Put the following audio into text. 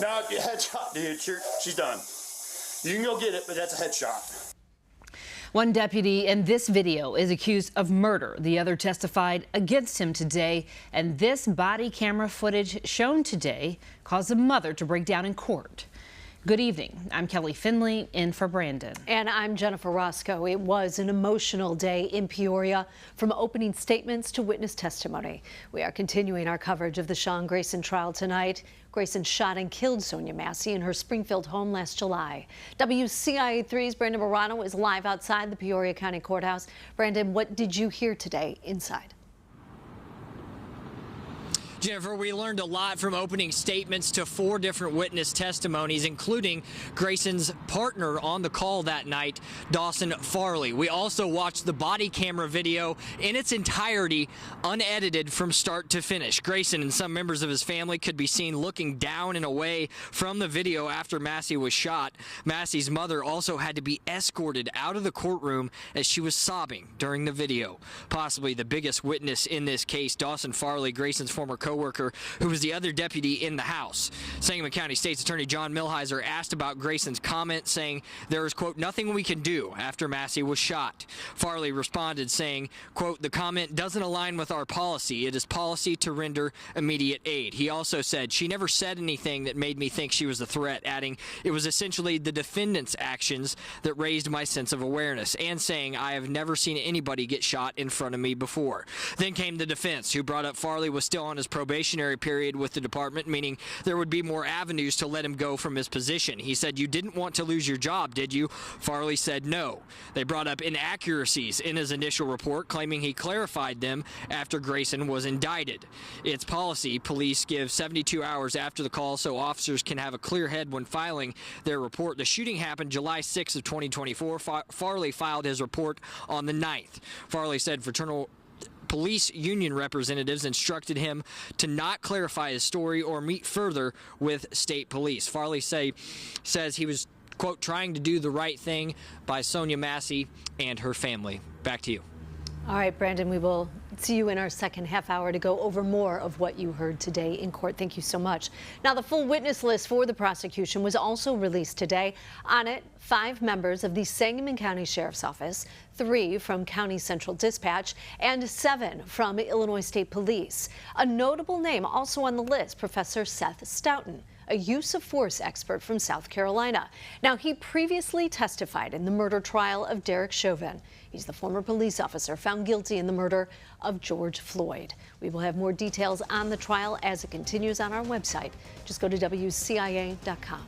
No, headshot, dude. She's done. You can go get it, but that's a headshot. One deputy in this video is accused of murder. The other testified against him today, and this body camera footage shown today caused the mother to break down in court. Good evening. I'm Kelly Finley, in for Brandon. And I'm Jennifer Roscoe. It was an emotional day in Peoria, from opening statements to witness testimony. We are continuing our coverage of the Sean Grayson trial tonight. Grayson shot and killed Sonya Massey in her Springfield home last July. WCIA3's Brandon Morano is live outside the Peoria County Courthouse. Brandon, what did you hear today inside? Jennifer, we learned a lot from opening statements to 4 different witness testimonies, including Grayson's partner on the call that night, Dawson Farley. We also watched the body camera video in its entirety, unedited from start to finish. Grayson and some members of his family could be seen looking down and away from the video after Massey was shot. Massey's mother also had to be escorted out of the courtroom as she was sobbing during the video. Possibly the biggest witness in this case, Dawson Farley, Grayson's former co-worker, who was the other deputy in the house. Sangamon County State's Attorney John Milhiser asked about Grayson's comment, saying there is, quote, nothing we can do after Massey was shot. Farley responded saying, quote, the comment doesn't align with our policy. It is policy to render immediate aid. He also said she never said anything that made me think she was a threat, adding it was essentially the defendant's actions that raised my sense of awareness, and saying I have never seen anybody get shot in front of me before. Then came the defense, who brought up Farley was still on his probationary period with the department, meaning there would be more avenues to let him go from his position. He said, you didn't want to lose your job, did you? Farley said no. They brought up inaccuracies in his initial report, claiming he clarified them after Grayson was indicted. It's policy police give 72 hours after the call so officers can have a clear head when filing their report. The shooting happened July 6th of 2024. Farley filed his report on the 9th. Farley said fraternal police union representatives instructed him to not clarify his story or meet further with state police. Farley says he was, quote, trying to do the right thing by Sonya Massey and her family. Back to you. All right, Brandon, we will see you in our second half hour to go over more of what you heard today in court. Thank you so much. Now, the full witness list for the prosecution was also released today. On it, 5 members of the Sangamon County Sheriff's Office, 3 from County Central Dispatch, and 7 from Illinois State Police. A notable name also on the list, Professor Seth Stoughton, a use of force expert from South Carolina. Now, he previously testified in the murder trial of Derek Chauvin. He's the former police officer found guilty in the murder of George Floyd. We will have more details on the trial as it continues on our website. Just go to WCIA.com.